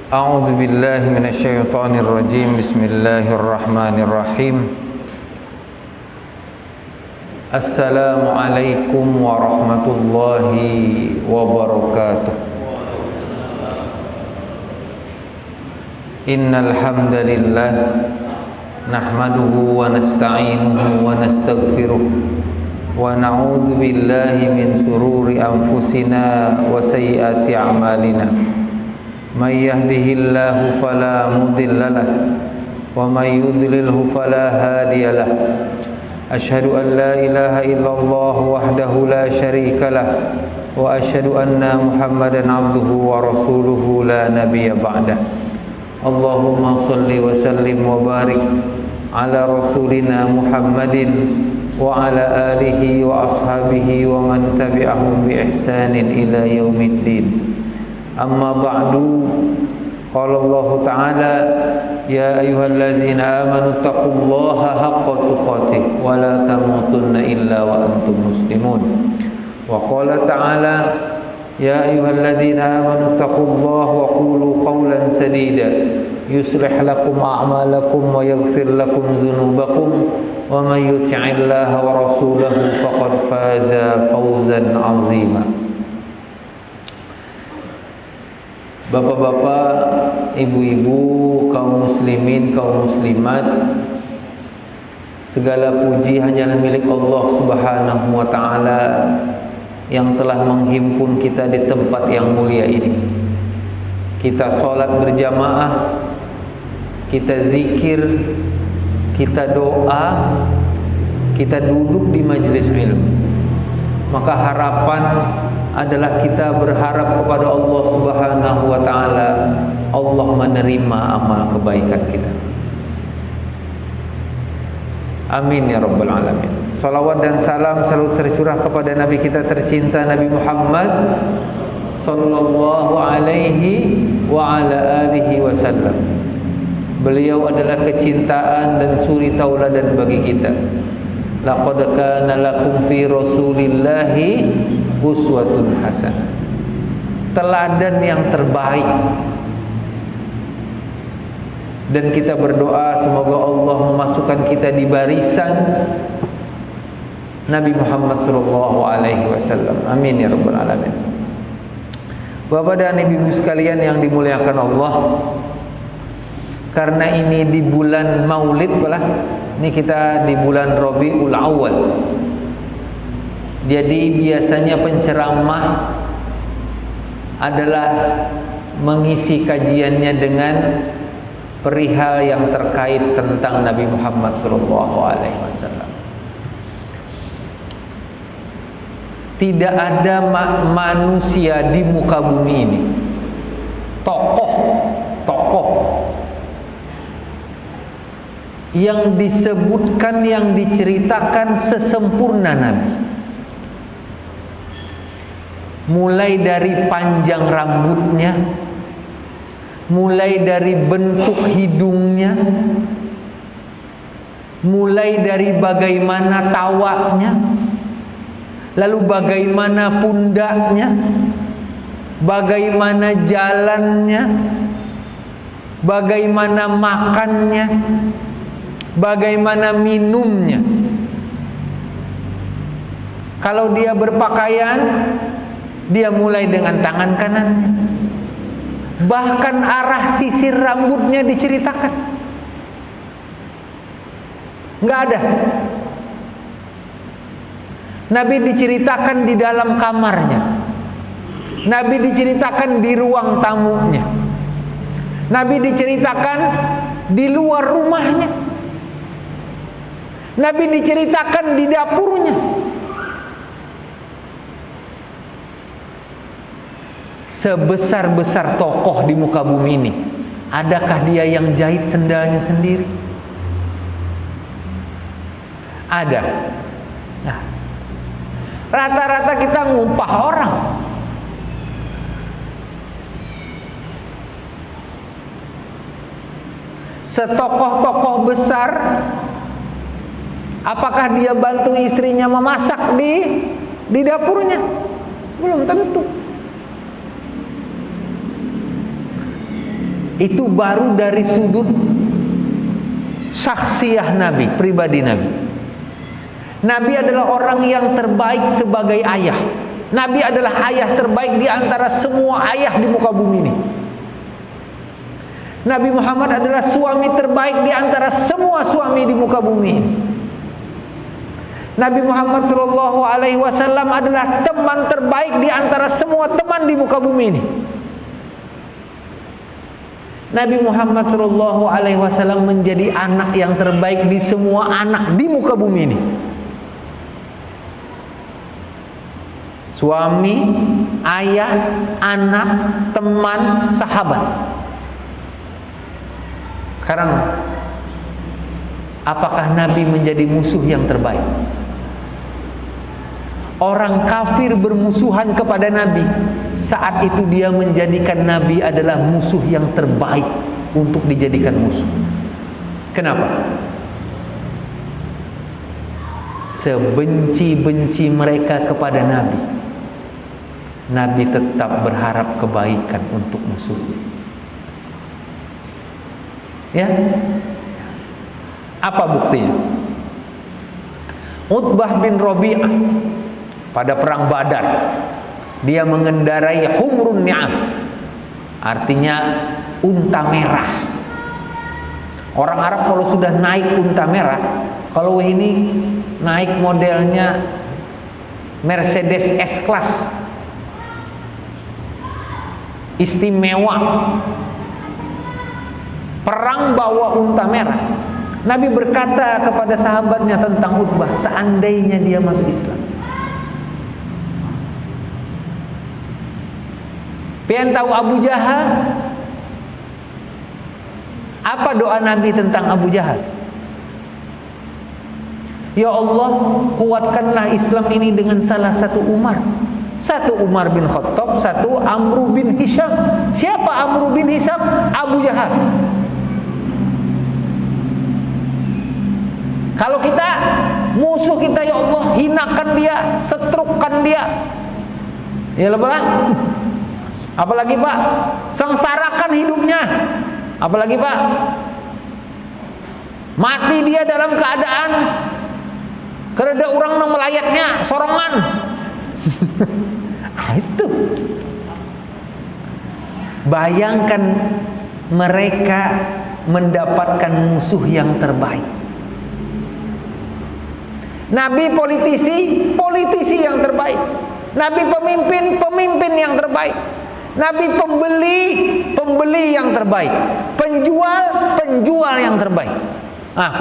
A'udzu billahi minasyaitonir rajim. Bismillahirrahmanirrahim. Assalamualaikum warahmatullahi wabarakatuh. Innal hamdalillah nahmaduhu wa nasta'inuhu wa nastaghfiruh wa na'udzu billahi min sururi anfusina wa sayyiati a'malina. May yahdihillahu fala mudilla lahu wa may yudlilhu fala hadiya lahu. Asyhadu an la ilaha illallah wahdahu la syarika lahu wa asyhadu anna Muhammadan abduhu wa rasuluhu la nabiyya ba'dah. Allahumma shalli wa sallim wa barik ala rasulina Muhammadin wa ala alihi wa ashabihi wa man tabi'ahum bi ihsanin ila yaumiddin. Amma ba'du, qala Allah Ta'ala, ya ayyuhalladzina amanu taqullaha haqqa tuqatih wa la tamutunna illa wa antum muslimun. Wa qala Ta'ala, ya ayyuhalladzina amanu taqullaha wa qulu qawlan sadida yuslih lakum a'malakum wa yaghfir lakum dhunubakum wa may yuti'illaha wa rasulahu faqad faza fawzan 'azima. Bapak-bapak, ibu-ibu, kaum muslimin, kaum muslimat, segala puji hanyalah milik Allah Subhanahu wa ta'ala yang telah menghimpun kita di tempat yang mulia ini. Kita sholat berjamaah, kita zikir, kita doa, kita duduk di majelis ilmu. Maka harapan adalah kita berharap kepada Allah Subhanahu wa ta'ala, Allah menerima amal kebaikan kita. Amin ya rabbal alamin. Salawat dan salam selalu tercurah kepada Nabi kita tercinta, Nabi Muhammad sallallahu alaihi wa ala alihi wasallam. Beliau adalah kecintaan dan suri tauladan bagi kita. Laqad kana lakum fi rasulillahi uswatun hasanah. Teladan yang terbaik. Dan kita berdoa semoga Allah memasukkan kita di barisan Nabi Muhammad sallallahu alaihi wasallam. Amin ya rabbal alamin. Bapak dan ibu sekalian yang dimuliakan Allah, karena ini di bulan Maulid pula. Ini kita di bulan Rabiul Awal. Jadi biasanya penceramah adalah mengisi kajiannya dengan perihal yang terkait tentang Nabi Muhammad SAW. Tidak ada manusia di muka bumi ini, tokoh yang disebutkan, yang diceritakan sesempurna Nabi. Mulai dari panjang rambutnya, mulai dari bentuk hidungnya, mulai dari bagaimana tawanya, lalu bagaimana pundaknya, bagaimana jalannya, bagaimana makannya, bagaimana minumnya. Kalau dia berpakaian, dia mulai dengan tangan kanannya. Bahkan arah sisir rambutnya diceritakan. Nggak ada. Nabi diceritakan di dalam kamarnya. Nabi diceritakan di ruang tamunya. Nabi diceritakan di luar rumahnya. Nabi diceritakan di dapurnya. Sebesar-besar tokoh di muka bumi ini, adakah dia yang jahit sendalnya sendiri? Ada. Nah, rata-rata kita ngumpah orang. Setokoh-tokoh besar, apakah dia bantu istrinya memasak di dapurnya? Belum tentu. Itu baru dari sudut syakhsiyah Nabi, pribadi Nabi. Nabi adalah orang yang terbaik sebagai ayah. Nabi adalah ayah terbaik di antara semua ayah di muka bumi ini. Nabi Muhammad adalah suami terbaik di antara semua suami di muka bumi ini. Nabi Muhammad SAW adalah teman terbaik di antara semua teman di muka bumi ini. Nabi Muhammad SAW menjadi anak yang terbaik di semua anak di muka bumi ini. Suami, ayah, anak, teman, sahabat. Sekarang, apakah Nabi menjadi musuh yang terbaik? Orang kafir bermusuhan kepada Nabi. Saat itu dia menjadikan Nabi adalah musuh yang terbaik untuk dijadikan musuh. Kenapa? Sebenci-benci mereka kepada Nabi, Nabi tetap berharap kebaikan untuk musuhnya. Ya? Apa buktinya? Utbah bin Rabi'ah pada perang Badar, dia mengendarai humrun ni'am, artinya unta merah. Orang Arab kalau sudah naik unta merah, kalau ini naik modelnya Mercedes S-Class, istimewa, perang bawa unta merah. Nabi berkata kepada sahabatnya tentang Utbah, seandainya dia masuk Islam. Pengen tahu Abu Jahal? Apa doa Nabi tentang Abu Jahal? Ya Allah, kuatkanlah Islam ini dengan salah satu Umar. Satu Umar bin Khattab, satu Amr bin Hisham. Siapa Amr bin Hisham? Abu Jahal. Kalau kita musuh kita, ya Allah, hinakan dia, setrukkan dia. Ya Allah. Apalagi Pak, sengsarakan hidupnya. Apalagi Pak, mati dia dalam keadaan kereda orang melayatnya sorongan. Itu. Bayangkan mereka mendapatkan musuh yang terbaik. Nabi politisi yang terbaik. Nabi pemimpin yang terbaik. Nabi pembeli yang terbaik. Penjual yang terbaik.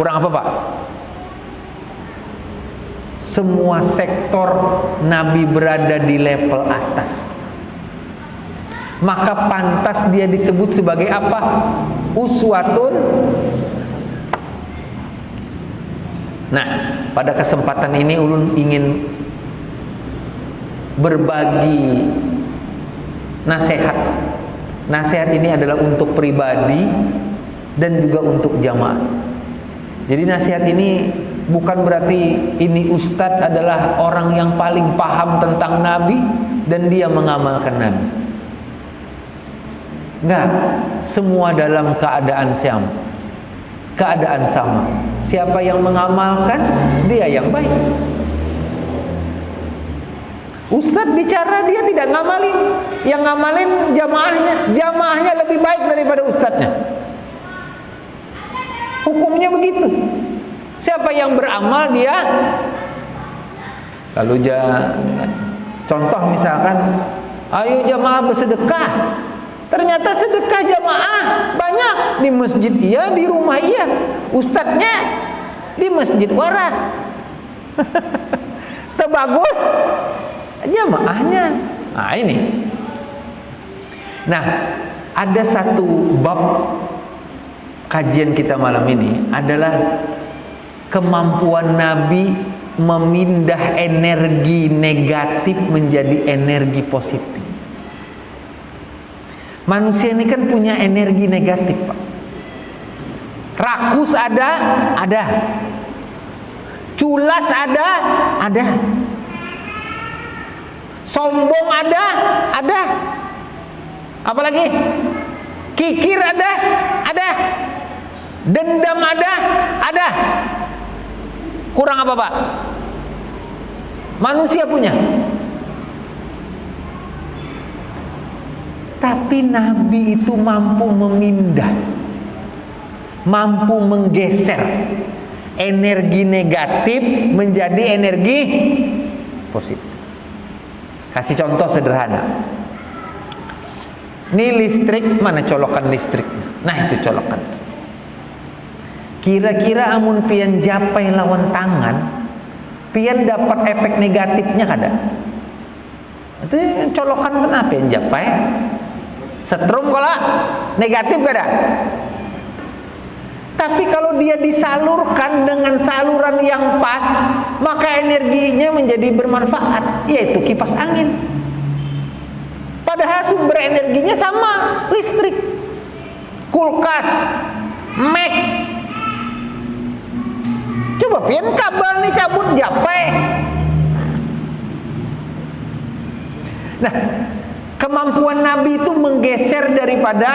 Kurang apa Pak? Semua sektor Nabi berada di level atas. Maka pantas dia disebut sebagai apa? Uswatun. Nah, pada kesempatan ini ulun ingin berbagi nasihat. Nasihat ini adalah untuk pribadi dan juga untuk jamaah. Jadi nasihat ini bukan berarti ini ustadz adalah orang yang paling paham tentang Nabi dan dia mengamalkan Nabi. Enggak, semua dalam keadaan sama. Siapa yang mengamalkan, dia yang baik. Ustadz bicara, dia tidak ngamalin. Yang ngamalin jamaahnya lebih baik daripada ustadznya. Hukumnya begitu. Siapa yang beramal, dia. Lalu contoh misalkan, ayo jamaah bersedekah. Ternyata sedekah jamaah banyak. Di masjid iya, di rumah iya. Ustadznya di masjid warah. Terbagus jamaahnya. Ini. Nah, ada satu bab kajian kita malam ini adalah kemampuan Nabi memindah energi negatif menjadi energi positif. Manusia ini kan punya energi negatif, Pak. Rakus ada. Culas ada. Sombong ada. Apalagi Kikir ada. Dendam ada. Kurang apa, Pak? Manusia punya. Tapi Nabi itu mampu memindah, mampu menggeser energi negatif menjadi energi positif. Kasih contoh sederhana. Ini listrik, mana colokan listrik? Nah, itu colokan. Kira-kira amun pian japai lawan tangan, pian dapat efek negatifnya kada? Itu colokan kenapa pian japai? Setrum kalau negatif kada? Tapi kalau dia disalurkan dengan saluran yang pas, maka energinya menjadi bermanfaat, yaitu kipas angin. Padahal sumber energinya sama, listrik, kulkas, Mac. Coba pian kabel nih cabut japai. Nah, kemampuan Nabi itu menggeser daripada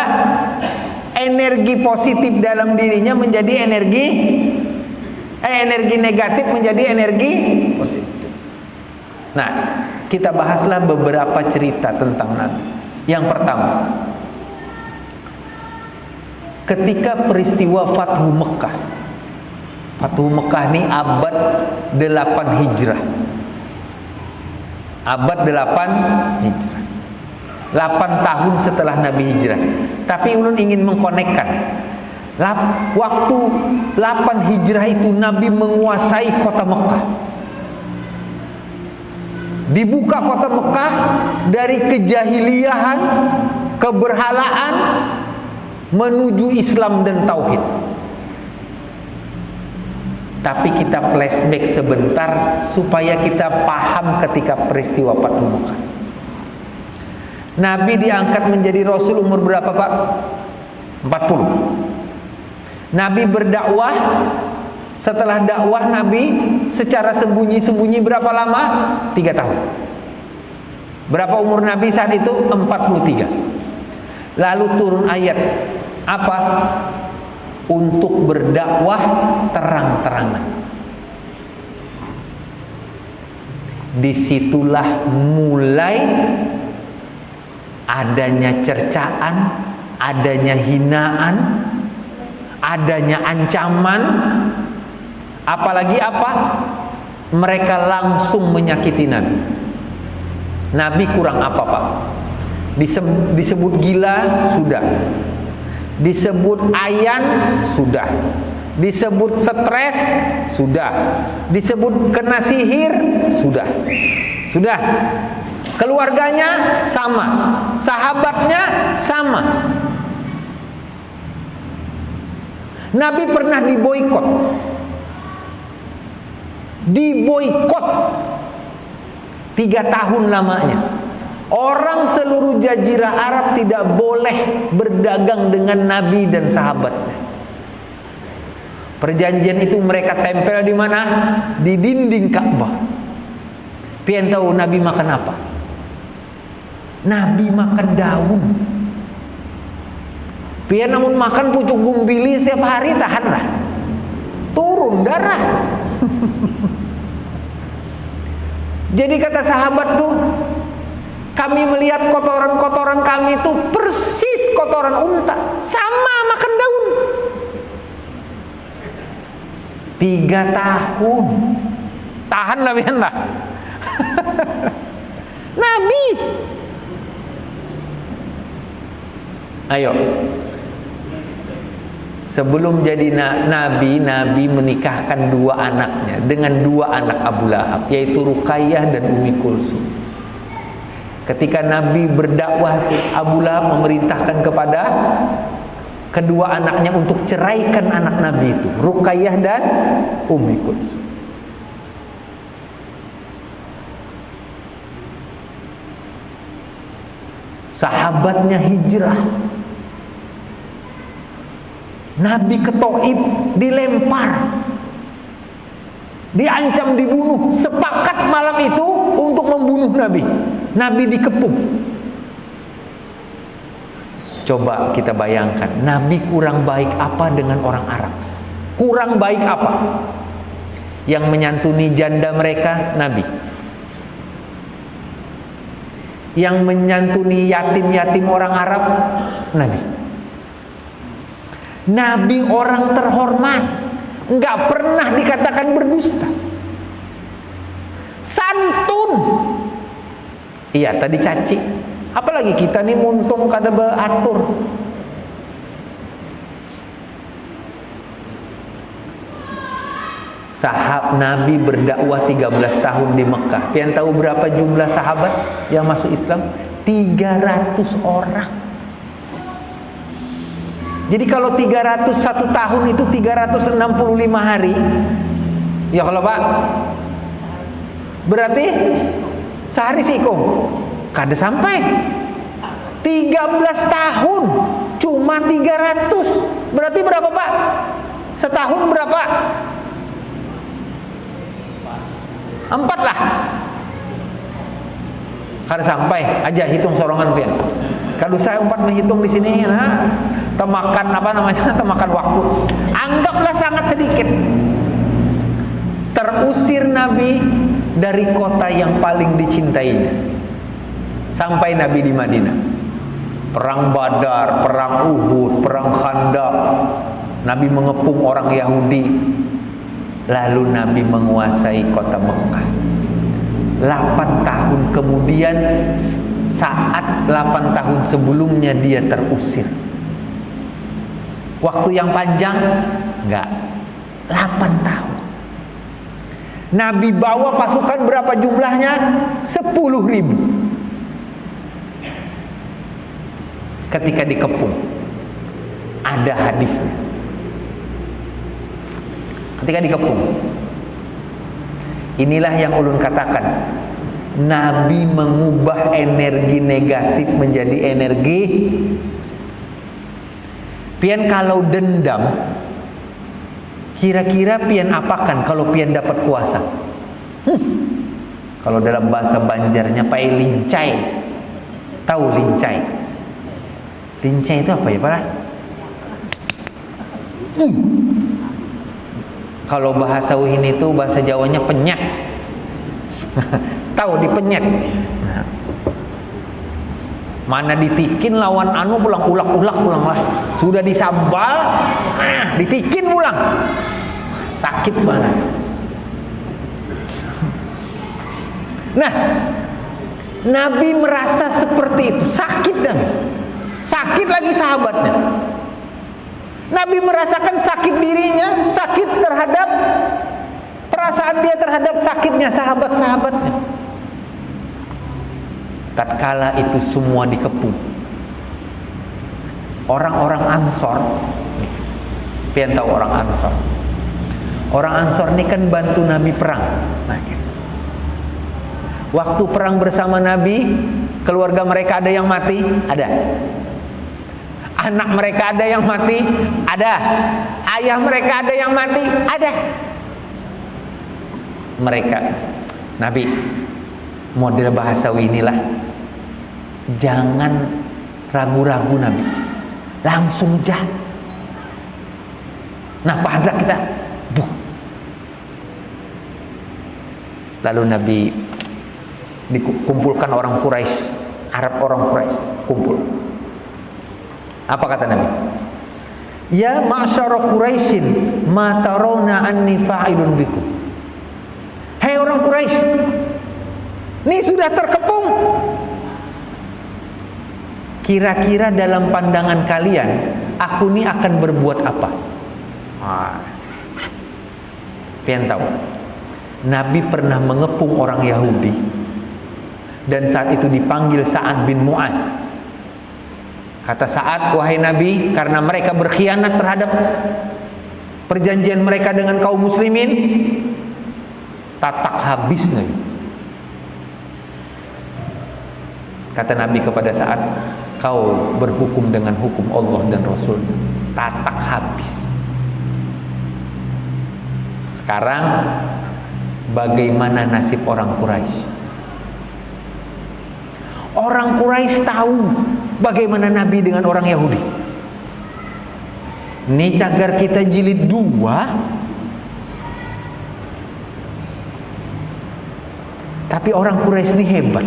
energi positif dalam dirinya menjadi energi negatif menjadi energi positif. Nah, kita bahaslah beberapa cerita tentang Nabi. Yang pertama, ketika peristiwa Fathu Mekah. Fathu Mekah ini abad 8 Hijrah. Abad 8 Hijrah. 8 tahun setelah Nabi hijrah. Tapi ulun ingin mengkonekkan. Waktu 8 hijrah itu Nabi menguasai kota Mekah. Dibuka kota Mekah dari kejahiliahan, keberhalaan menuju Islam dan tauhid. Tapi kita flashback sebentar supaya kita paham ketika peristiwa Fathu Mekah. Nabi diangkat menjadi Rasul umur berapa, Pak? 40. Nabi berdakwah. Setelah dakwah Nabi secara sembunyi-sembunyi berapa lama? 3 tahun. Berapa umur Nabi saat itu? 43. Lalu turun ayat apa? Untuk berdakwah terang-terangan. Disitulah mulai adanya cercaan, adanya hinaan, adanya ancaman, apalagi apa? Mereka langsung menyakiti Nabi. Nabi kurang apa, Pak? Disebut gila, sudah. Disebut ayan, sudah. Disebut stres, sudah. Disebut kena sihir, sudah. Sudah. Keluarganya sama, sahabatnya sama. Nabi pernah diboikot. Diboikot 3 tahun lamanya. Orang seluruh jazirah Arab tidak boleh berdagang dengan Nabi dan sahabatnya. Perjanjian itu mereka tempel di mana? Di dinding Ka'bah. Pian tahu Nabi makan apa? Nabi makan daun. Pian namun makan pucuk gumbili setiap hari, tahanlah. Turun darah. Jadi kata sahabat tuh, kami melihat kotoran-kotoran kami itu persis kotoran unta, sama makan daun. 3 tahun. Tahanlah pian lah. Nabi. Ayo. Sebelum jadi Nabi menikahkan 2 anaknya dengan 2 anak Abu Lahab, yaitu Ruqayyah dan Ummi Kulsum. Ketika Nabi berdakwah, Abu Lahab memerintahkan kepada kedua anaknya untuk ceraikan anak Nabi itu, Ruqayyah dan Ummi Kulsum. Sahabatnya hijrah. Nabi ke Taif dilempar, diancam dibunuh. Sepakat malam itu untuk membunuh Nabi. Nabi dikepung. Coba kita bayangkan, Nabi kurang baik apa dengan orang Arab? Kurang baik apa? Yang menyantuni janda mereka, Nabi. Yang menyantuni yatim-yatim orang Arab, Nabi. Nabi orang terhormat, nggak pernah dikatakan berdusta. Santun. Iya, tadi caci. Apalagi kita nih muntung kada beatur. Sahab Nabi berdakwah 13 tahun di Mekah. Pian tahu berapa jumlah sahabat yang masuk Islam? 300 orang. Jadi kalau 301 tahun itu 365 hari. Ya kalau Pak, berarti sehari sikung kada sampai 13 tahun cuma 300. Berarti berapa Pak? Setahun berapa? 4 lah. Kada sampai, aja hitung sorongan pian. Kalau saya 4 menghitung di sini, nah, temakan apa namanya? Temakan waktu. Anggaplah sangat sedikit. Terusir Nabi dari kota yang paling dicintainya. Sampai Nabi di Madinah. Perang Badar, perang Uhud, perang Khandaq. Nabi mengepung orang Yahudi. Lalu Nabi menguasai kota Mekah. 8 tahun kemudian, saat 8 tahun sebelumnya dia terusir. Waktu yang panjang? Enggak. 8 tahun. Nabi bawa pasukan berapa jumlahnya? 10.000. Ketika dikepung, ada hadisnya. Ketika dikepung, inilah yang ulun katakan, Nabi mengubah energi negatif menjadi energi. Pian kalau dendam, kira-kira pian apakan kalau pian dapat kuasa? Kalau dalam bahasa Banjarnya pai lincai. Tahu lincai? Lincai itu apa ya Pak? Kalau bahasa Wuhin itu, bahasa Jawanya penyet. Tahu dipenyet. Nah, mana ditikin lawan anu pulang ulak-ulak pulang lah. Sudah disambal, ditikin pulang. Sakit banget. Nah, Nabi merasa seperti itu, sakit dan sakit lagi sahabatnya. Nabi merasakan sakit dirinya, sakit terhadap perasaan dia terhadap sakitnya sahabat-sahabatnya. Tatkala itu semua dikepung, orang-orang Ansor, pian tahu orang Ansor? Orang Ansor ini kan bantu Nabi perang. Waktu perang bersama Nabi, keluarga mereka ada yang mati, ada. Anak mereka ada yang mati, ada. Ayah mereka ada yang mati, ada. Mereka, Nabi, model bahasa inilah, jangan ragu-ragu Nabi, langsung aja. Nah, pada kita, lalu Nabi dikumpulkan orang Quraisy, Arab orang Quraisy kumpul. Apa kata Nabi? Ya ma'syara Quraisyin, ma tarawna anni fa'ilun bikum. Hei orang Quraisy, ini sudah terkepung. Kira-kira dalam pandangan kalian, aku ini akan berbuat apa? Pian tahu, Nabi pernah mengepung orang Yahudi, dan saat itu dipanggil Sa'ad bin Mu'az. Kata Sa'ad, wahai Nabi, karena mereka berkhianat terhadap perjanjian mereka dengan kaum muslimin, tatak habis Nabi. Kata Nabi kepada Sa'ad, kau berhukum dengan hukum Allah dan Rasul, tatak habis. Sekarang bagaimana nasib orang Quraisy? Orang Quraisy tahu Bagaimana Nabi dengan orang Yahudi? Ini cagar kita jilid 2. Tapi orang Quraisy ini hebat.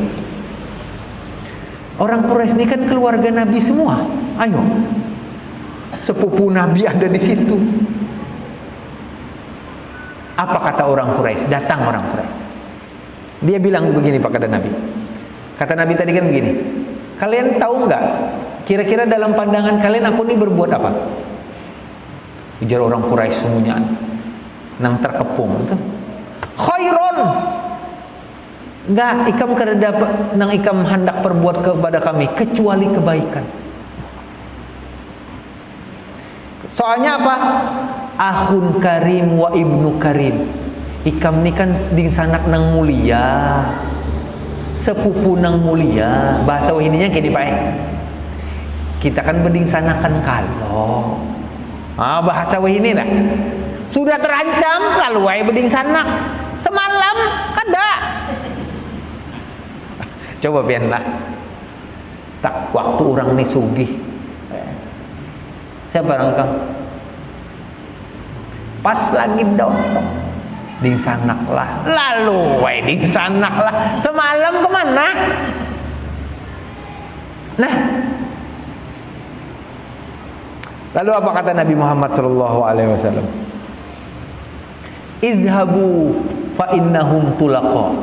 Orang Quraisy ini kan keluarga Nabi semua. Ayo, sepupu Nabi ada di situ. Apa kata orang Quraisy? Datang orang Quraisy. Dia bilang begini pada Nabi. Kata Nabi tadi kan begini. Kalian tahu nggak? Kira-kira dalam pandangan kalian aku ini berbuat apa? Ujar orang Quraisy semuanya. Nang terkepung itu. Khairon. Enggak, ikam kada dapat nang ikam hendak perbuat kepada kami kecuali kebaikan. Soalnya apa? Ahun karim wa ibnu karim. Ikam ni kan ding sanak nang mulia, sepupu nang mulia. Bahasa wahininya gini Pak. Kita kan beding sanakan kalau. Bahasa wahini dah. Sudah terancam lalu wae beding sanak. Semalam kada. Coba biarlah. Tak waktu orang ni sugih. Siapa engkau? Pas lagi dotong ding sanak lah. Lalu wae ding sanak lah. Semalam kemana? Nah, lalu apa kata Nabi Muhammad SAW? Izhabu fa innahum tulaqa.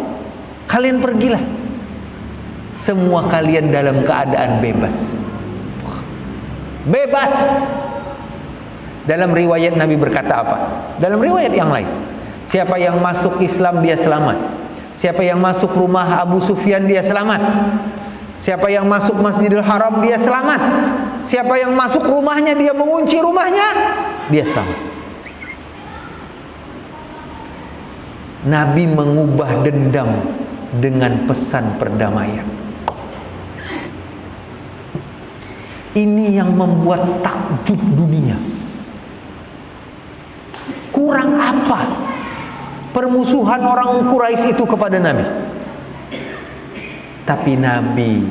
Kalian pergilah. Semua kalian dalam keadaan bebas. Bebas. Dalam riwayat Nabi berkata apa? Dalam riwayat yang lain, siapa yang masuk Islam dia selamat. Siapa yang masuk rumah Abu Sufyan dia selamat. Siapa yang masuk Masjidil Haram dia selamat. Siapa yang masuk rumahnya dia mengunci rumahnya, dia selamat. Nabi mengubah dendam dengan pesan perdamaian. Ini yang membuat takjub dunia. Kurang apa permusuhan orang Quraisy itu kepada Nabi? Tapi Nabi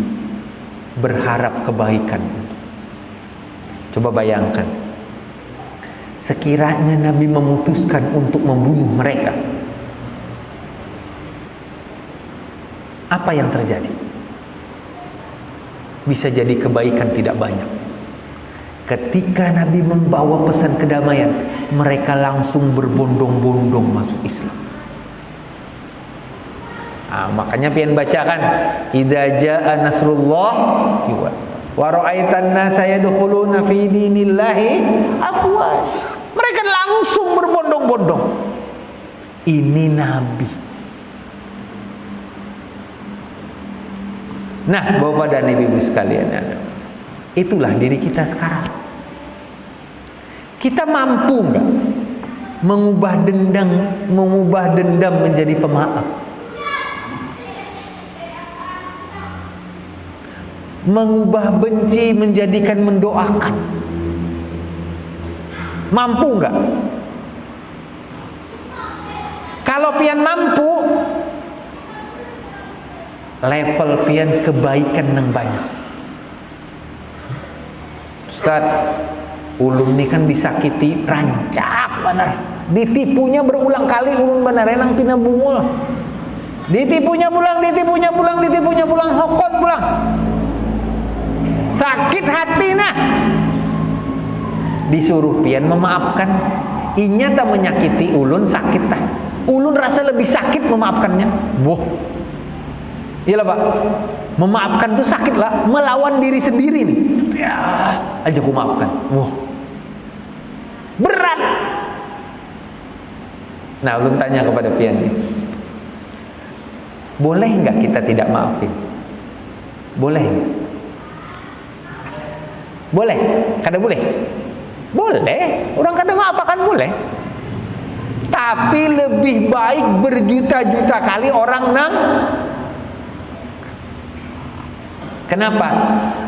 berharap kebaikan. Coba bayangkan, sekiranya Nabi memutuskan untuk membunuh mereka, apa yang terjadi? Bisa jadi kebaikan tidak banyak. Ketika Nabi membawa pesan kedamaian, mereka langsung berbondong-bondong masuk Islam. Makanya pian bacakan, idza jaa nasrullah wa ra'aitan nasa yadkhuluna fi dinillahi afwaj. Mereka langsung berbondong-bondong. Ini Nabi. Nah, Bapak dan Ibu sekalian, itulah diri kita sekarang. Kita mampu enggak mengubah dendam menjadi pemaaf? Mengubah benci menjadikan mendoakan? Mampu enggak? Kalau pian mampu, level pian kebaikan nang banyak. Ustaz, ulun ni kan disakiti rancak benar. Ditipunya berulang kali ulun benar nang pina bungul. Ditipunya pulang, hokot pulang. Sakit hati nah. Disuruh pian memaafkan. Inya tak menyakiti ulun sakit tak. Ulun rasa lebih sakit memaafkannya. Boh. Iyalah Pak, memaafkan tuh sakit lah, melawan diri sendiri nih. Ya, aja ku maafkan. Wah, berat. Nah, ulun tanya kepada pian nih, boleh nggak kita tidak maafin? Boleh? Boleh? Kada boleh? Boleh. Orang kada maafkan boleh. Tapi lebih baik berjuta-juta kali orang nang. Kenapa?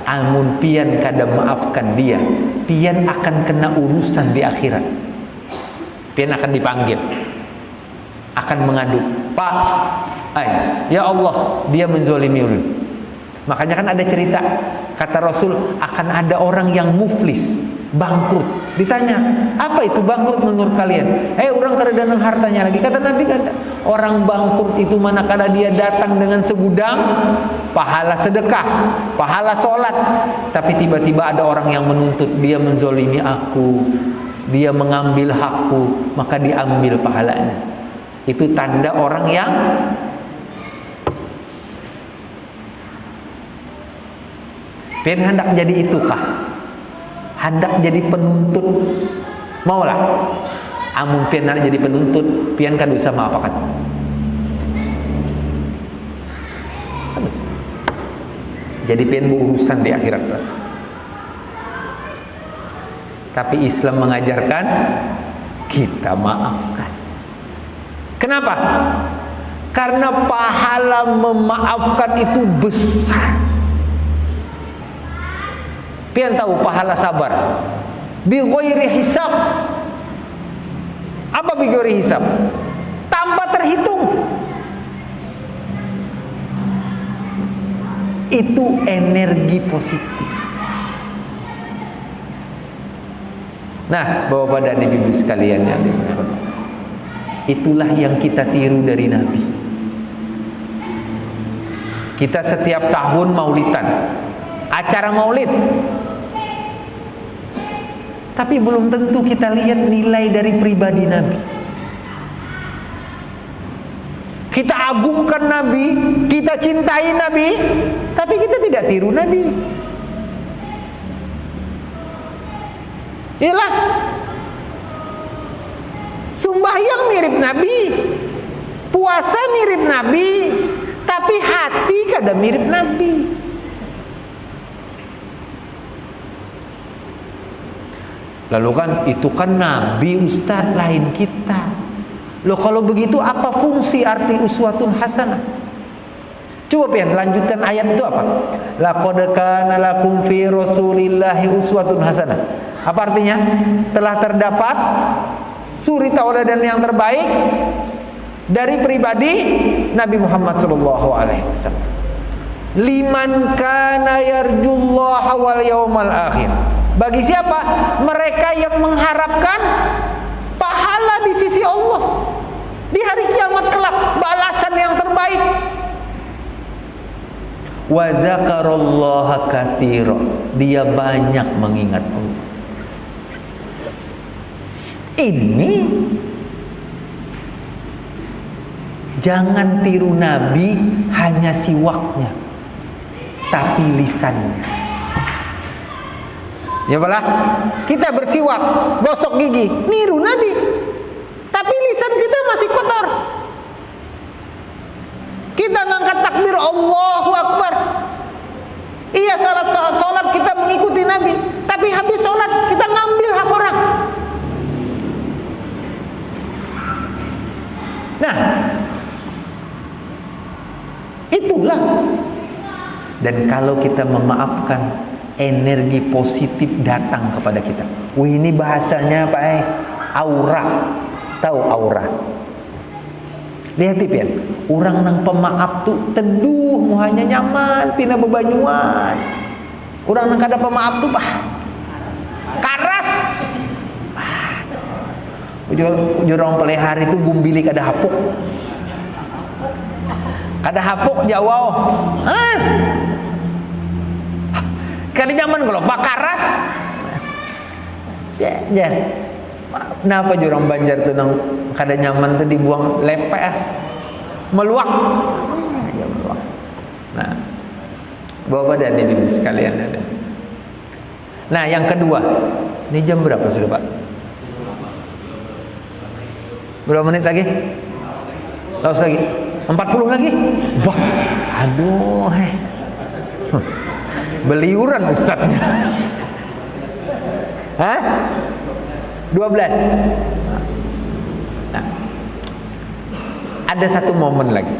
Amun pian kada maafkan dia, pian akan kena urusan di akhirat. Pian akan dipanggil, akan mengadu, Pak, ya Allah, dia menzolimi ulun. Makanya kan ada cerita, kata Rasul, akan ada orang yang muflis, bangkrut. Ditanya, apa itu bangkrut menurut kalian? Orang keredanan hartanya lagi. Kata Nabi, kata orang bangkrut itu manakala dia datang dengan segudang pahala sedekah, pahala sholat, tapi tiba-tiba ada orang yang menuntut, dia menzolimi aku, dia mengambil hakku, maka diambil pahalanya. Itu tanda orang yang hendak jadi itukah? Hendak jadi penuntut? Maulah. Amun hendak jadi penuntut, pian kan dosa apa kan? Jadi pian berurusan di akhirat. Tapi Islam mengajarkan kita maafkan. Kenapa? Karena pahala memaafkan itu besar. Pian tahu pahala sabar bi ghairi hisab. Apa bi ghairi hisab? Tanpa terhitung. Itu energi positif. Nah, Bapak dan Ibu sekalian yang dimuliakan, itulah yang kita tiru dari Nabi. Kita setiap tahun maulidan, acara maulid, tapi belum tentu kita lihat nilai dari pribadi Nabi. Kita agungkan Nabi, kita cintai Nabi, tapi kita tidak tiru Nabi. Iyalah, sembahyang mirip Nabi, puasa mirip Nabi, tapi hati kada mirip Nabi. Lalu kan itu kan Nabi, Ustaz, lain kita. Loh kalau begitu apa fungsi arti uswatun hasanah? Coba pian lanjutkan ayat itu apa? Laqad kana lakum fi Rasulillahi uswatun hasanah. Apa artinya? Telah terdapat suri tauladan yang terbaik dari pribadi Nabi Muhammad sallallahu alaihi wasallam. Liman kana yarjullaha wal yaumal akhir. Bagi siapa? Mereka yang mengharapkan pahala di sisi Allah di hari kiamat kelak, balasan yang terbaik. Wa dzakarallaha katsira. Dia banyak mengingat Allah. Ini jangan tiru Nabi hanya siwaknya, tapi lisannya. Ya balah, kita bersiwak, gosok gigi, niru Nabi, tapi lisan kita masih kotor. Kita ngangkat takbir Allahu Akbar, iya salat kita mengikuti Nabi, tapi habis salat kita ngambil hak orang. Nah, itulah. Dan kalau kita memaafkan, energi positif datang kepada kita. Wih, ini bahasanya apa? Aura. Tahu aura? Lihat ya, orang nang pemaaf tuh teduh, muhanya nyaman, pina bebanyuan. Orang nang kada pemaaf tuh karas. Ujur orang pelihara itu gumbili kada hapuk. Kada hapuk Jawa. Kada nyaman kalau bakaras. Ya. Kenapa jurang Banjar tuh nang kada nyaman tuh dibuang lepek meluak. Ya meluak. Nah, Bapak dan Ibu sekalian ada. Nah, yang kedua. Ini jam berapa sudah, Pak? Berapa menit lagi? Laos lagi? 40 lagi? Wah, aduh, beliuran ustadznya. Hah? 12. Nah, ada satu momen lagi.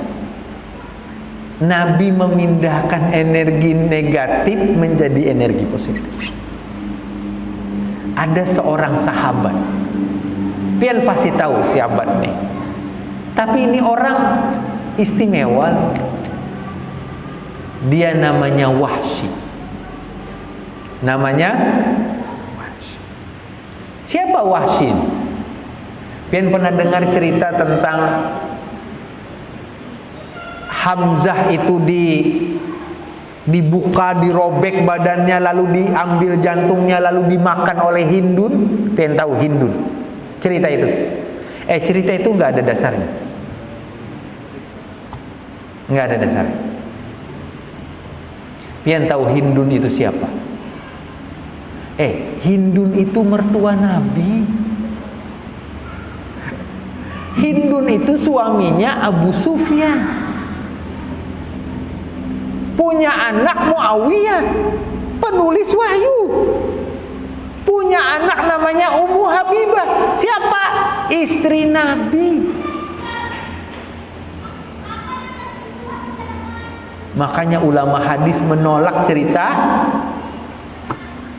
Nabi memindahkan energi negatif menjadi energi positif. Ada seorang sahabat. Pian pasti tahu sahabat nih. Tapi ini orang istimewa. Dia namanya Wahsy. Namanya Wahsy. Siapa Wahsy? Pian pernah dengar cerita tentang Hamzah itu dibuka, dirobek badannya, lalu diambil jantungnya, lalu dimakan oleh Hindun. Pian tahu Hindun? Cerita itu. Cerita itu nggak ada dasarnya. Nggak ada dasarnya. Pian tahu Hindun itu siapa? Hindun itu mertua Nabi. Hindun itu suaminya Abu Sufyan. Punya anak Muawiyah, penulis wahyu. Punya anak namanya Ummu Habibah. Siapa? Istri Nabi. Makanya ulama hadis menolak cerita.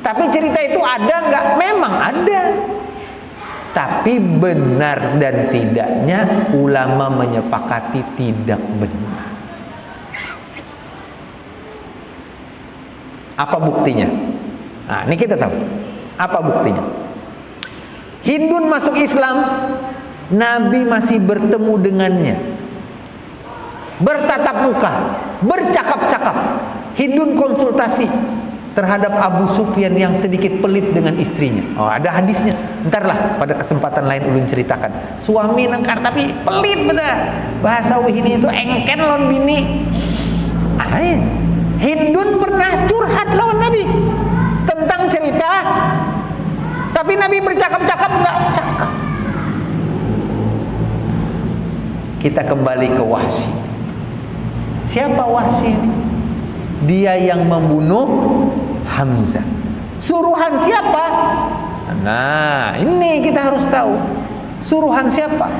Tapi cerita itu ada nggak? Memang ada. Tapi benar dan tidaknya ulama menyepakati tidak benar. Apa buktinya? Nah, ini kita tahu. Apa buktinya? Hindun masuk Islam, Nabi masih bertemu dengannya, bertatap muka, bercakap-cakap. Hindun konsultasi terhadap Abu Sufyan yang sedikit pelit dengan istrinya. Ada hadisnya. Entarlah pada kesempatan lain ulun ceritakan. Suami nengkar tapi pelit benar. Bahasa wihini itu engken lawan bini. Hindun pernah curhat lawan Nabi tentang cerita, tapi Nabi bercakap-cakap enggak cakap. Kita kembali ke Wahsy. Siapa Wahsy? Dia yang membunuh Hamzah. Suruhan siapa? Nah, ini kita harus tahu. Suruhan siapa?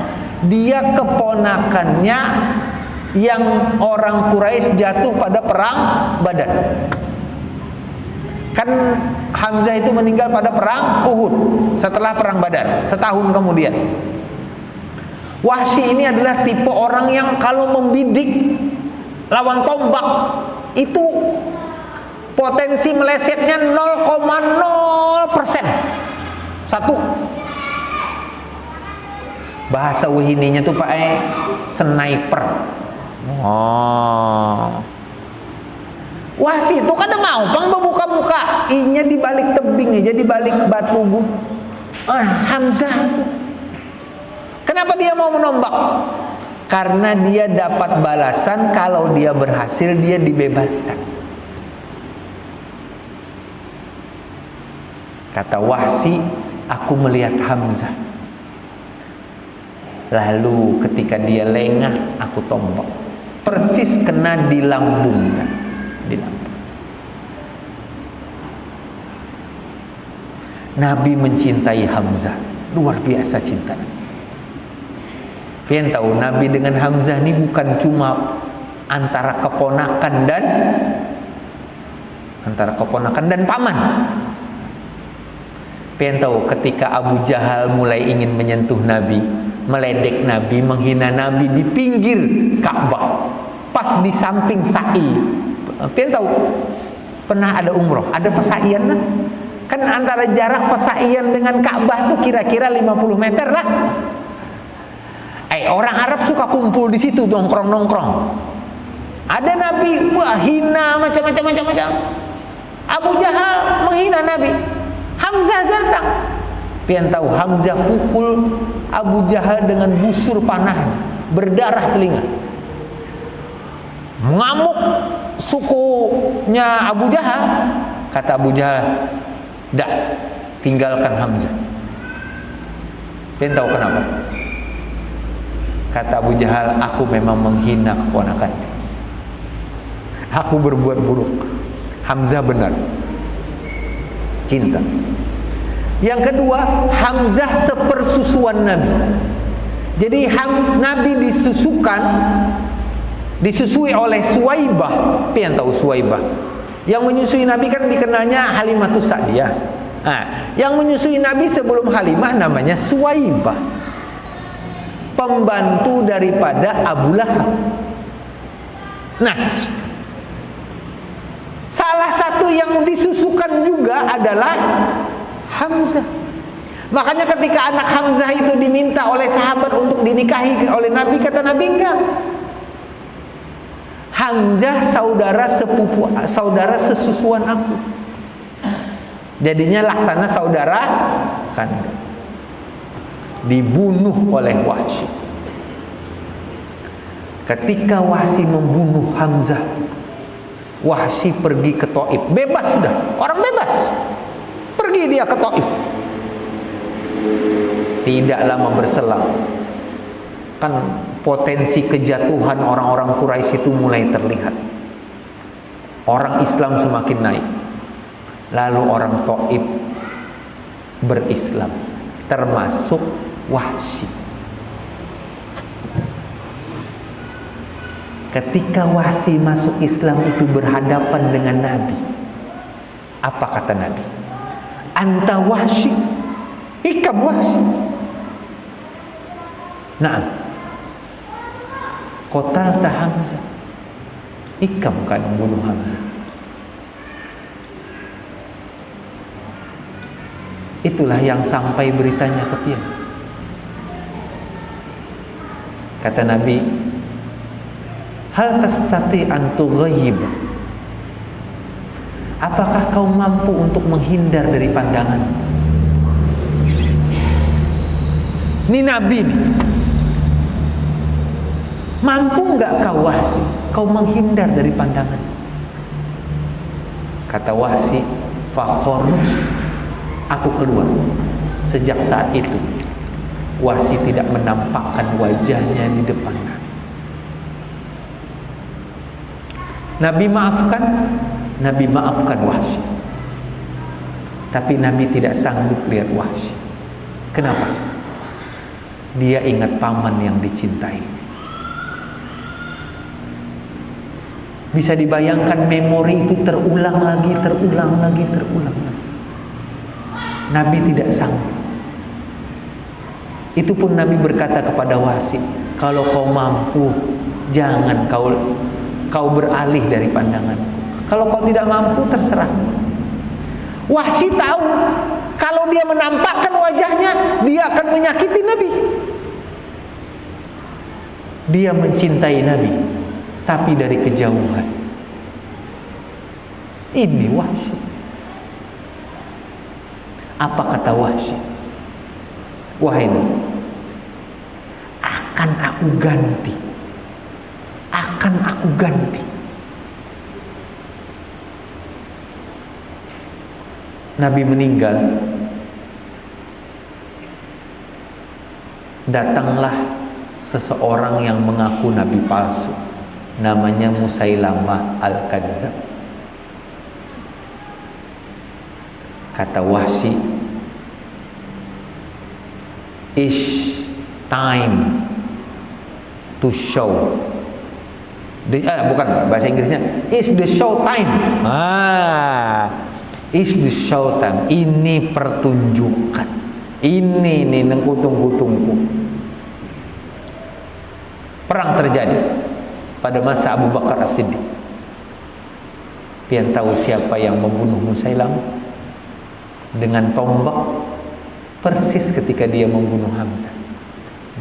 Dia keponakannya yang orang Quraisy jatuh pada perang Badar. Kan Hamzah itu meninggal pada perang Uhud setelah perang Badar, setahun kemudian. Wahsy ini adalah tipe orang yang kalau membidik lawan tombak itu potensi melesetnya 0,0%. Satu. Bahasa wihininya tuh Pak sniper. Wahsy itu kan mau pang membuka-buka, inya di balik tebing aja, di balik batu Hamzah itu. Kenapa dia mau menombak? Karena dia dapat balasan kalau dia berhasil dia dibebaskan. Kata Wahsy, aku melihat Hamzah. Lalu ketika dia lengah, aku tombak. Persis kena di lambungnya. Di lambung. Nabi mencintai Hamzah. Luar biasa cinta Nabi. Kalian tahu Nabi dengan Hamzah ini bukan cuma antara keponakan dan paman. Kalian tahu ketika Abu Jahal mulai ingin menyentuh Nabi, meledek Nabi, menghina Nabi di pinggir Ka'bah, pas di samping sa'i. Kalian tahu pernah ada umroh, ada pesaian lah. Kan antara jarak pesaian dengan Ka'bah tuh kira-kira 50 meter lah. Orang Arab suka kumpul di situ nongkrong. Ada Nabi, hina macam-macam. Abu Jahal menghina Nabi. Hamzah datang. Pian tahu Hamzah pukul Abu Jahal dengan busur panah, berdarah telinga. Mengamuk sukunya Abu Jahal. Kata Abu Jahal, "Dak, tinggalkan Hamzah." Pian tahu kenapa? Kata Abu Jahal, aku memang menghina keponakan. Aku berbuat buruk. Hamzah benar. Cinta. Yang kedua, Hamzah sepersusuan Nabi. Jadi Nabi disusui oleh Suwaibah. Pian tahu Suwaibah? Yang menyusui Nabi kan dikenalnya Halimatus Sa'diyah. Yang menyusui Nabi sebelum Halimah namanya Suwaibah. Pembantu daripada Abu Lahab. Nah, satu yang disusukan juga adalah Hamzah. Makanya ketika anak Hamzah itu diminta oleh sahabat untuk dinikahi oleh Nabi, kata Nabi enggak. Hamzah saudara sesusuan aku. Jadinya laksana saudara kandung. Dibunuh oleh Wahsy. Ketika Wahsy membunuh Hamzah, Wahsy pergi ke Taif. Bebas sudah, orang bebas. Pergi dia ke Taif. Tidak lama berselang, kan potensi kejatuhan orang-orang Quraisy itu mulai terlihat. Orang Islam semakin naik. Lalu orang Taif berislam, termasuk Wahsy. Ketika Wahsy masuk Islam itu berhadapan dengan Nabi, apa kata Nabi? Anta Wahsy, ikam Wahsy. Naam, qatalta Hamzah, ikam kan membunuh Hamzah. Itulah yang sampai beritanya ke dia. Kata Nabi, hal tastati an tughayyib, apakah kau mampu untuk menghindar dari pandangan? Ini Nabi nih. Mampu enggak kau Wahsy, kau menghindar dari pandangan? Kata Wahsy, fa kharajtu, aku keluar. Sejak saat itu Wahsy tidak menampakkan wajahnya di depan Nabi. Nabi maafkan Wahsy. Tapi Nabi tidak sanggup lihat Wahsy. Kenapa? Dia ingat paman yang dicintai. Bisa dibayangkan memori itu terulang lagi. Nabi tidak sanggup. Itu pun Nabi berkata kepada Wahsy, kalau kau mampu, jangan kau beralih dari pandanganku. Kalau kau tidak mampu, terserah. Wahsy tahu kalau dia menampakkan wajahnya, dia akan menyakiti Nabi. Dia mencintai Nabi, tapi dari kejauhan. Ini Wahsy. Apa kata Wahsy? Wahai Nabi, akan aku ganti. Nabi meninggal, datanglah seseorang yang mengaku nabi palsu, namanya Musailamah Al-Kadzdzab. Kata Wahsy, it's time to show. Bukan, bahasa Inggrisnya it's the show time. It's the show time. Ini pertunjukan. Ini nih nengkutung-kutungku. Perang terjadi pada masa Abu Bakar As-Siddiq. Pian tahu siapa yang membunuh Musailamah dengan tombak, persis ketika dia membunuh Hamzah.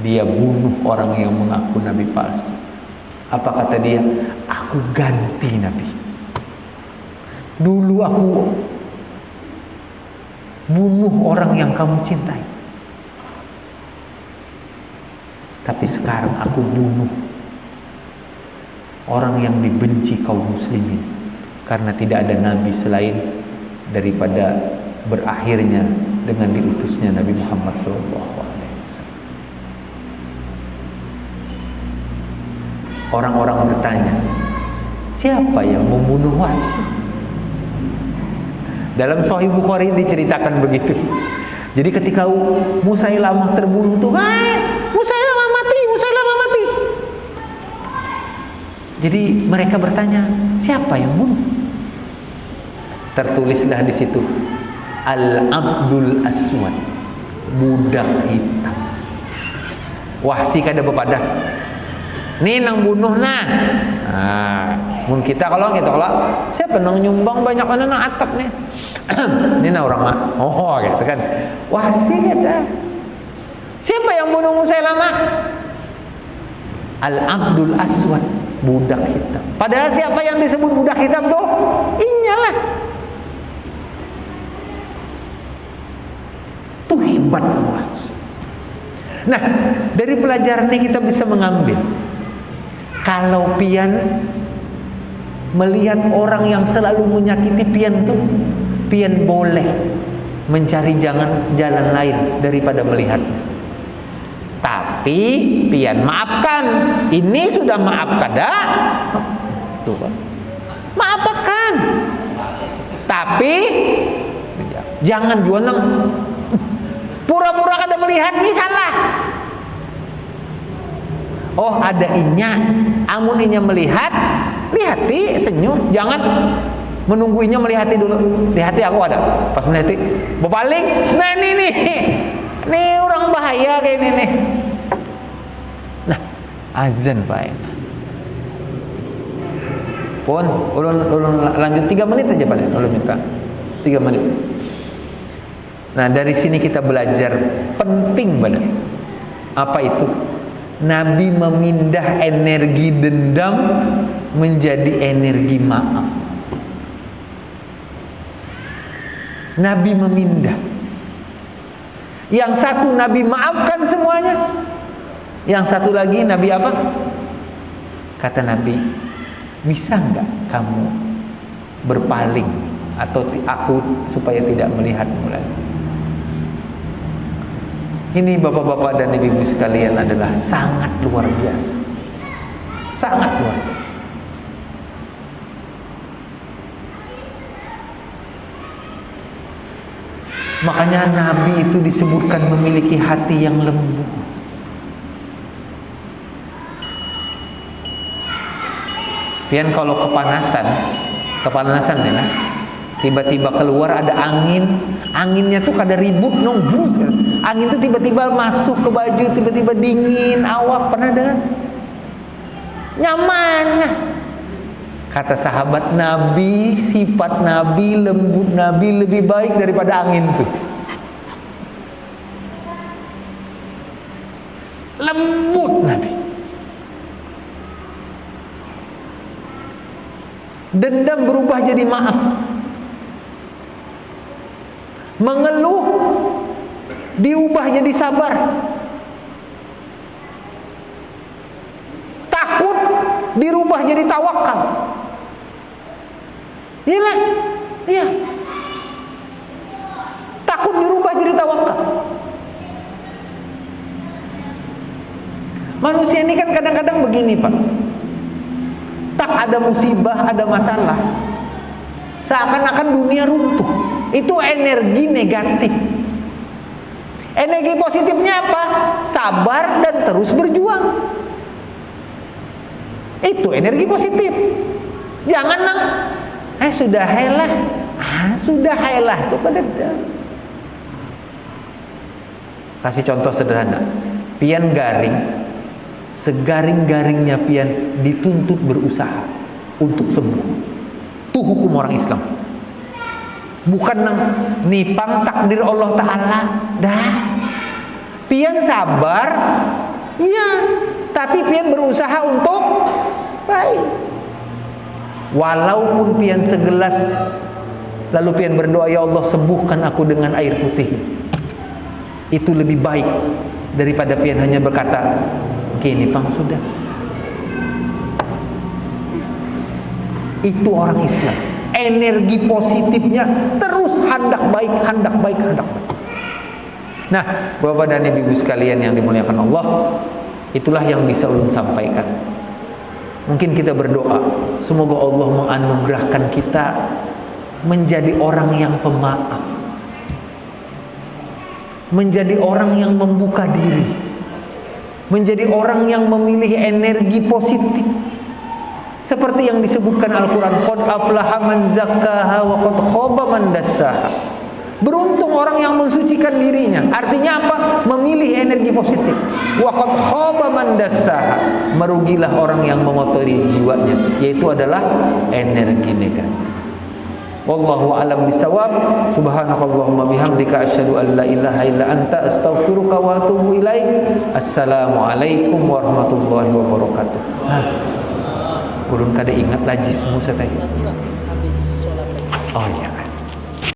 Dia bunuh orang yang mengaku nabi palsu. Apa kata dia? Aku ganti Nabi. Dulu aku bunuh orang yang kamu cintai, tapi sekarang aku bunuh orang yang dibenci kaum muslimin, karena tidak ada nabi selain daripada berakhirnya dengan diutusnya Nabi Muhammad SAW. Orang-orang bertanya, siapa yang membunuh Wahsy? Dalam Sahih Bukhari diceritakan begitu. Jadi ketika Musailamah terbunuh tuh, Musailamah mati. Jadi mereka bertanya, siapa yang bunuh? Tertulislah di situ, Al-Abdul Aswad, budak hitam. Wahsy kada bepadah. nih nang bunuh nah. Mun kita kalau siapa nang nyumbang banyak mana nang atap nih. Ini nah orang mah. Oh gitu kan. Wah sih kita. Siapa yang bunuh Musailamah? Al-Abdul Aswad, budak hitam. Padahal siapa yang disebut budak hitam tuh? Inyalah. Tuh hebat Allah. Nah, dari pelajaran ini kita bisa mengambil, kalau pian melihat orang yang selalu menyakiti pian tuh, pian boleh mencari jalan lain daripada melihat. Tapi pian maafkan. Ini sudah maaf kada? Tuh kan. Maafkan. Tapi jangan jualan pura-pura kada melihat, ini salah. Oh ada inya, amun inya melihat, lihati senyum, jangan menunggu inya melihati dulu. Lihati aku ada, pas melihati berpaling, nah ini nih orang bahaya kayak ini nih. Nah azan Pak. Pun ulun lanjut 3 menit aja Pak, ulun minta 3 menit. Nah dari sini kita belajar penting banget. Apa itu? Nabi memindah energi dendam menjadi energi maaf. Nabi memindah. Yang satu Nabi maafkan semuanya. Yang satu lagi Nabi apa? Kata Nabi, bisa enggak kamu berpaling atau aku supaya tidak melihatmu lagi? Ini bapak-bapak dan ibu-ibu sekalian adalah sangat luar biasa. Sangat luar biasa. Makanya Nabi itu disebutkan memiliki hati yang lembut. Pian kalau kepanasan ya nah. Tiba-tiba keluar ada angin, anginnya tuh kada ribut nong, angin tuh tiba-tiba masuk ke baju, tiba-tiba dingin, awak, pernah dengar? Nyaman. Kata sahabat Nabi, sifat Nabi, lembut Nabi lebih baik daripada angin tuh. Lembut Nabi. Dendam berubah jadi maaf. Mengeluh diubah jadi sabar. Takut dirubah jadi tawakal. Iyalah, iya. Takut dirubah jadi tawakal. Manusia ini kan kadang-kadang begini Pak. Tak ada musibah, ada masalah, seakan-akan dunia runtuh. Itu energi negatif. Energi positifnya apa? Sabar dan terus berjuang. Itu energi positif. Jangan sudah helah. Sudah helah itu kan. Kasih contoh sederhana. Pian garing, segaring-garingnya pian dituntut berusaha untuk sembuh. Itu hukum orang Islam. Bukan nipang takdir Allah Ta'ala. Dah. Pian sabar, iya, tapi pian berusaha untuk baik. Walaupun pian segelas, lalu pian berdoa, ya Allah sembuhkan aku dengan air putih, itu lebih baik daripada pian hanya berkata, gini pang sudah. Itu orang Islam. Energi positifnya terus hendak baik. Nah, Bapak dan Ibu sekalian yang dimuliakan Allah, itulah yang bisa ulun sampaikan. Mungkin kita berdoa, semoga Allah menganugerahkan kita menjadi orang yang pemaaf, menjadi orang yang membuka diri, menjadi orang yang memilih energi positif. Seperti yang disebutkan Al-Quran, qad aflaha man zakkaha wa qad khaba man dassaha. Beruntung orang yang mensucikan dirinya. Artinya apa? Memilih energi positif. Wa qad khaba man dassaha. Merugilah orang yang mengotori jiwanya, yaitu adalah energi negatif. Wallahu a'lam bisawab. Subhanakallahumma bihamdika asyhadu an la ilaha illa anta astaghfiruka wa atubu ilaik. Assalamualaikum warahmatullahi wabarakatuh. Ulun kada ingat lajismu sateh. Nanti Bang, habis sholat. Oh iya.